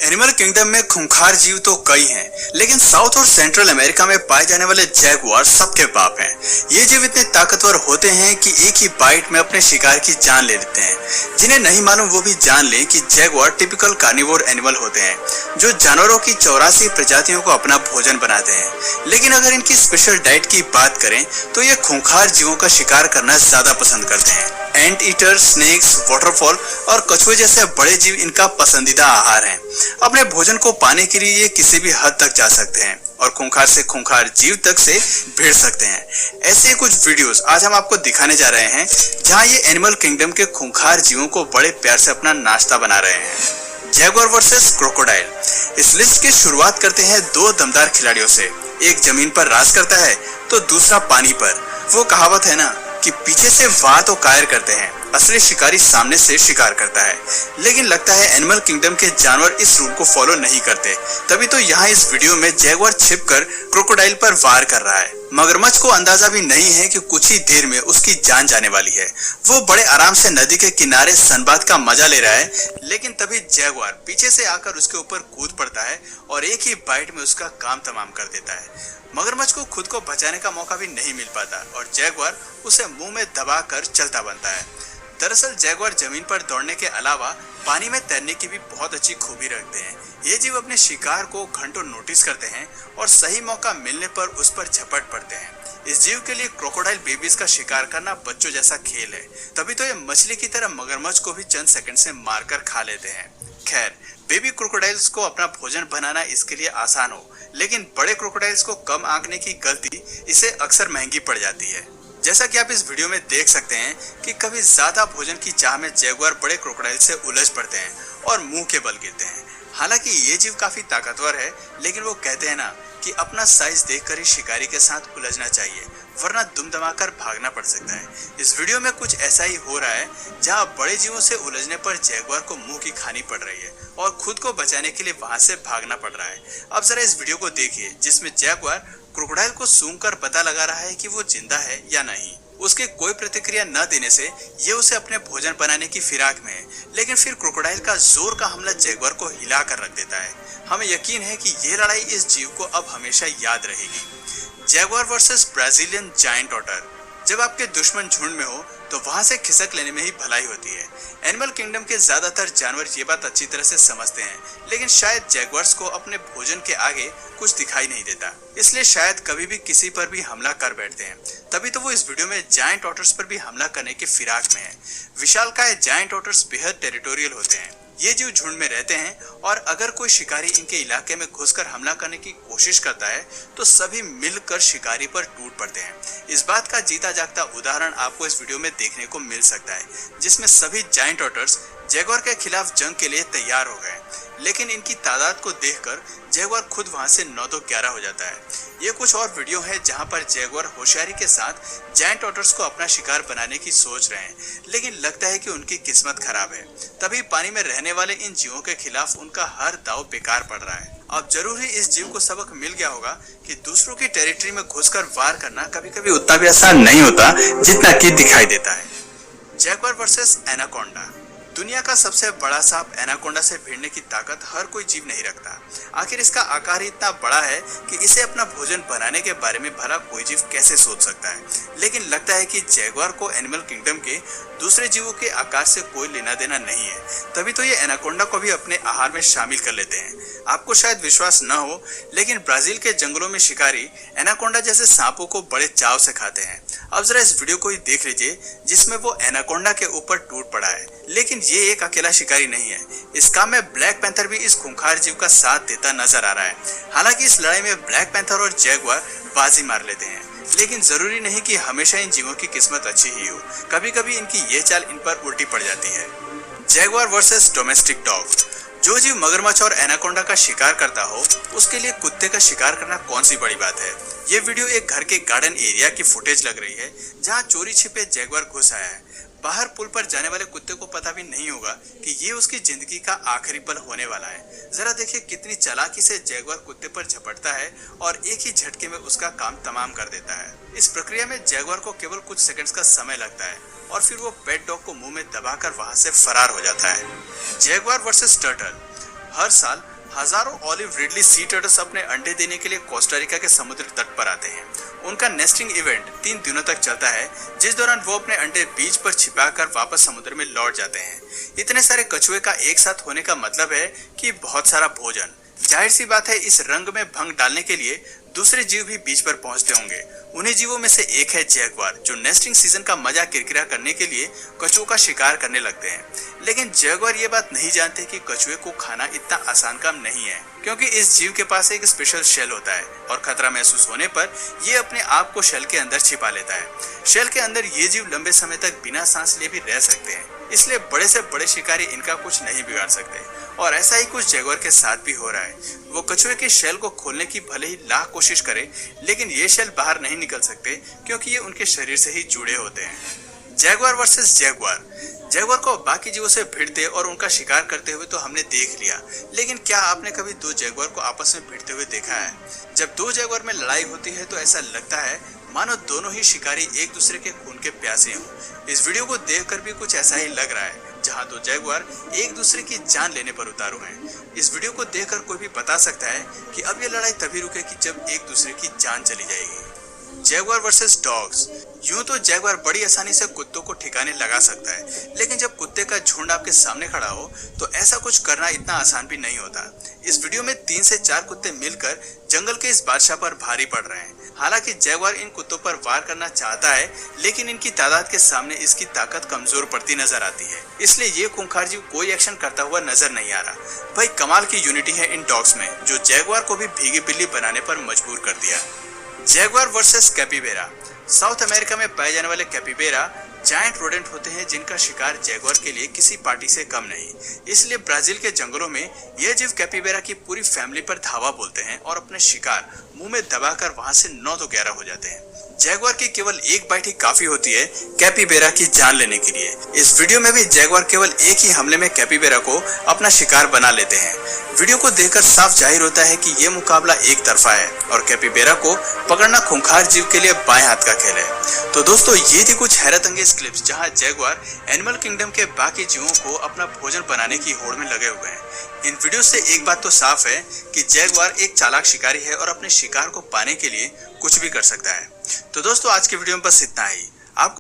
Animal kingdom में खूंखार जीव तो कई हैं, लेकिन साउथ और सेंट्रल अमेरिका में पाए जाने वाले जैगुआर सबके बाप हैं। ये जीव इतने ताकतवर होते हैं कि एक ही बाइट में अपने शिकार की जान ले लेते हैं। जिन्हें नहीं मालूम वो भी जान लें कि जैगुआर टिपिकल कार्निवोर एनिमल होते हैं, जो जानवरों की 84 प्रजातियों को अपना भोजन बनाते हैं। लेकिन अगर इनकी स्पेशल डाइट की बात करें तो ये खूंखार जीवों का शिकार करना ज्यादा पसंद करते हैं। एंट ईटर, स्नेक्स, वाटरफॉल और कछुए जैसे बड़े जीव इनका पसंदीदा आहार हैं। अपने भोजन को पाने के लिए ये किसी भी हद तक जा सकते हैं और खूंखार से खूंखार जीव तक से भिड़ सकते हैं। ऐसे कुछ वीडियोस आज हम आपको दिखाने जा रहे हैं जहां ये एनिमल किंगडम के खूंखार जीवों को बड़े प्यार से अपना नाश्ता बना रहे हैं। Jaguar versus crocodile. इस लिस्ट की शुरुआत करते हैं दो दमदार खिलाड़ियों से। एक जमीन पर राज करता है तो दूसरा पानी पर। वो कहावत है ना कि पीछे से वार तो कायर करते हैं, असली शिकारी सामने से शिकार करता है। लेकिन लगता है एनिमल किंगडम के जानवर इस रूल को फॉलो नहीं करते, तभी तो यहाँ इस वीडियो में जैगुआर छिपकर क्रोकोडाइल पर वार कर रहा है। मगरमच्छ को अंदाजा भी नहीं है कि कुछ ही देर में उसकी जान जाने वाली है। वो बड़े आराम से नदी के किनारे सनबाथ का मजा ले रहा है, लेकिन तभी जैगुआर पीछे से आकर उसके ऊपर कूद पड़ता है और एक ही बाइट में उसका काम तमाम कर देता है। मगरमच्छ को खुद को बचाने का मौका भी नहीं मिल पाता और जैगुआर उसे मुंह में दबाकर चलता बनता है। दरअसल जैगुआर जमीन पर दौड़ने के अलावा पानी में तैरने की भी बहुत अच्छी खूबी रखते हैं। ये जीव अपने शिकार को घंटों नोटिस करते हैं और सही मौका मिलने पर उस पर झपट पड़ते हैं। इस जीव के लिए क्रोकोडाइल बेबीज का शिकार करना बच्चों जैसा खेल है, तभी तो ये मछली की तरह मगरमच्छ को भी चंद सेकंड से मारकर खा लेते हैं। खैर, बेबी क्रोकोडाइल्स को अपना भोजन बनाना इसके लिए आसान हो, लेकिन बड़े क्रोकोडाइल्स को कम आंकने की गलती इसे अक्सर महंगी पड़ जाती है। जैसा कि आप इस वीडियो में देख सकते हैं कि कभी ज्यादा भोजन की चाह में जैगुआर बड़े क्रोकोडाइल से उलझ पड़ते हैं और मुंह के बल गिरते हैं। हालांकि ये जीव काफी ताकतवर है, लेकिन वो कहते हैं ना कि अपना साइज देखकर ही शिकारी के साथ उलझना चाहिए, वरना दुम दमाकर भागना पड़ सकता है। इस वीडियो में कुछ ऐसा ही हो रहा है, जहां बड़े जीवों से उलझने पर जैगुआर को मुंह की खानी पड़ रही है और खुद को बचाने के लिए वहां से भागना पड़ रहा है। अब जरा इस वीडियो को देखिए, जिसमें जैगुआर क्रोकोडाइल को सूंघकर पता लगा रहा है कि वो जिंदा है या नहीं। उसके कोई प्रतिक्रिया न देने से ये उसे अपने भोजन बनाने की फिराक में है, लेकिन फिर क्रोकोडाइल का जोर का हमला जैगुआर को हिला कर रख देता है। हमें यकीन है कि ये लड़ाई इस जीव को अब हमेशा याद रहेगी। Jaguar versus Brazilian giant otter. जब आपके दुश्मन झुंड में हो तो वहां से खिसक लेने में ही भलाई होती है। एनिमल किंगडम के ज्यादातर जानवर ये बात अच्छी तरह से समझते हैं, लेकिन शायद जैगुआर्स को अपने भोजन के आगे कुछ दिखाई नहीं देता, इसलिए शायद कभी भी किसी पर भी हमला कर बैठते हैं। तभी तो वो इस वीडियो में जायंट ऑटर्स पर भी हमला करने की फिराक में है। विशालकाय जायंट ऑटर्स बेहद टेरिटोरियल होते हैं। ये जीव झुंड में रहते हैं और अगर कोई शिकारी इनके इलाके में घुसकर हमला करने की कोशिश करता है तो सभी मिलकर शिकारी पर टूट पड़ते हैं। इस बात का जीता जागता उदाहरण आपको इस वीडियो में देखने को मिल सकता है, जिसमें सभी जायंट ऑटर्स जैगुआर के खिलाफ जंग के लिए तैयार हो गए। लेकिन इनकी तादाद को देखकर जैगुआर खुद वहां से 9 तो 11 हो जाता है। ये कुछ और वीडियो है जहां पर जैगुआर होशियारी के साथ जायंट ऑटर्स को अपना शिकार बनाने की सोच रहे हैं, लेकिन लगता है कि उनकी किस्मत खराब है। तभी पानी में रहने वाले इन जीवों के खिलाफ उनका हर दाव बेकार पड़ रहा है। अब जरूर ही इस जीव को सबक मिल गया होगा कि दूसरों की टेरिटरी में घुसकर वार करना कभी कभी उतना भी आसान नहीं होता जितना कि दिखाई देता है। Jaguar versus anaconda. दुनिया का सबसे बड़ा सांप एनाकोंडा से भिड़ने की ताकत हर कोई जीव नहीं रखता। आखिर इसका आकार ही इतना बड़ा है कि इसे अपना भोजन बनाने के बारे में भला कोई जीव कैसे सोच सकता है। लेकिन लगता है कि जैगुआर को एनिमल किंगडम के दूसरे जीवों के आकार से कोई लेना देना नहीं है, तभी तो ये एनाकोंडा को भी अपने आहार में शामिल कर लेते हैं। आपको शायद विश्वास न हो, लेकिन ब्राजील के जंगलों में शिकारी एनाकोंडा जैसे सांपों को बड़े चाव से खाते हैं। अब जरा इस वीडियो को ही देख लीजिए, जिसमें वो एनाकोंडा के ऊपर टूट पड़ा है। लेकिन ये एक अकेला शिकारी नहीं है, इस काम में ब्लैक पैंथर भी इस खूंखार जीव का साथ देता नजर आ रहा है। हालांकि इस लड़ाई में ब्लैक पैंथर और जैगुआर बाजी मार लेते हैं, लेकिन जरूरी नहीं कि हमेशा इन जीवों की किस्मत अच्छी ही हो। कभी कभी इनकी ये चाल इन पर उल्टी पड़ जाती है। Jaguar versus domestic dog. जो जीव मगरमच्छ और एनाकोंडा का शिकार करता हो, उसके लिए कुत्ते का शिकार करना कौन सी बड़ी बात है। ये वीडियो एक घर के गार्डन एरिया की फुटेज लग रही है, जहां चोरी छिपे जैगुआर घुस आया है। बाहर पुल पर जाने वाले कुत्ते को पता भी नहीं होगा कि ये उसकी जिंदगी का आखिरी पल होने वाला है। जरा देखिए कितनी चालाकी से जैगुआर कुत्ते पर झपटता है और एक ही झटके में उसका काम तमाम कर देता है। इस प्रक्रिया में जैगुआर को केवल कुछ सेकंड्स का समय लगता है और फिर वो पेट डॉग को मुंह में दबाकर वहां से फरार हो जाता है। Jaguar versus turtle. हर साल हजारों ऑलिव रिडली सी टर्टल्स अपने अंडे देने के लिए कोस्टा रिका के समुद्री तट पर आते हैं। उनका नेस्टिंग इवेंट 3 दिनों तक चलता है, जिस दौरान वो अपने अंडे बीच पर छिपाकर वापस समुद्र में लौट जाते हैं। इतने सारे कछुए का एक साथ होने का मतलब है कि बहुत सारा भोजन। जाहिर सी बात है, इस रंग में भंग डालने के लिए दूसरे जीव भी बीच पर पहुंचते होंगे। उन्हीं जीवों में से एक है जैगुआर, जो नेस्टिंग सीजन का मजा किरकिरा करने के लिए कछुओं का शिकार करने लगते हैं। लेकिन जैगुआर ये बात नहीं जानते कि कछुए को खाना इतना आसान काम नहीं है, क्योंकि इस जीव के पास एक स्पेशल शेल होता है और खतरा महसूस होने पर ये अपने आप को शेल के अंदर छिपा लेता है। शेल के अंदर ये जीव लंबे समय तक बिना सांस लिए भी रह सकते हैं, इसलिए बड़े से बड़े शिकारी इनका कुछ नहीं बिगाड़ सकते। और ऐसा ही कुछ जैगुआर के साथ भी हो रहा है। वो कछुए के शेल को खोलने की भले ही लाख कोशिश करे, लेकिन ये शेल बाहर नहीं निकल सकते, क्योंकि ये उनके शरीर से ही जुड़े होते हैं। Jaguar versus Jaguar. जैगुआर को बाकी जीवों से भिड़ते और उनका शिकार करते हुए तो हमने देख लिया, लेकिन क्या आपने कभी 2 जैगुआर को आपस में भिड़ते हुए देखा है? जब 2 जैगुआर में लड़ाई होती है तो ऐसा लगता है मानो दोनों ही शिकारी एक दूसरे के खून के प्यासे हों। इस वीडियो को देखकर भी कुछ ऐसा ही लग रहा है, जहां 2 जैगुआर एक दूसरे की जान लेने पर उतारू हैं। इस वीडियो को देखकर कोई भी बता सकता है कि अब ये लड़ाई तभी रुकेगी जब एक दूसरे की जान चली जाएगी। Jaguar versus dogs. यूं तो जैगुआर बड़ी आसानी से कुत्तों को ठिकाने लगा सकता है, लेकिन जब कुत्ते का झुंड आपके सामने खड़ा हो तो ऐसा कुछ करना इतना आसान भी नहीं होता। इस वीडियो में 3 से 4 कुत्ते मिलकर जंगल के इस बादशाह पर भारी पड़ रहे हैं। हालांकि जैगुआर इन कुत्तों पर वार करना चाहता है, लेकिन इनकी तादाद के सामने इसकी ताकत कमजोर पड़ती नजर आती है, इसलिए ये खूंखार जीव कोई एक्शन करता हुआ नजर नहीं आ रहा। भाई कमाल की यूनिटी है इन डॉग्स में, जो जैगुआर को भी भीगी बिल्ली बनाने पर मजबूर कर दिया। Jaguar versus capybara. South America में पाए जाने वाले कैपिबेरा जायंट रोडेंट होते हैं, जिनका शिकार जैगुआर के लिए किसी पार्टी से कम नहीं। इसलिए ब्राजील के जंगलों में यह जीव कैपिबेरा की पूरी फैमिली पर धावा बोलते हैं और अपने शिकार मुंह में दबाकर वहां से 9 तो 11 हो जाते हैं। जैगुआर की केवल एक बाइट ही काफी होती है कैपिबेरा की जान लेने के लिए। इस वीडियो में भी जैगुआर केवल एक ही हमले में कैपिबेरा को अपना शिकार बना लेते हैं। वीडियो को देखकर साफ जाहिर होता है कि ये मुकाबला एक तरफा है और कैपिबेरा को पकड़ना खूंखार जीव के लिए बाएं हाथ का खेल है। तो दोस्तों, ये थी कुछ हैरत अंगेज क्लिप्स जहां जैगुआर एनिमल किंगडम के बाकी जीवों को अपना भोजन बनाने की होड़ में लगे हुए हैं। इन वीडियो से एक बात तो साफ है कि जैगुआर एक चालाक शिकारी है और अपने शिकार को पाने के लिए कुछ भी कर सकता है। तो दोस्तों, आज के वीडियो में बस इतना ही।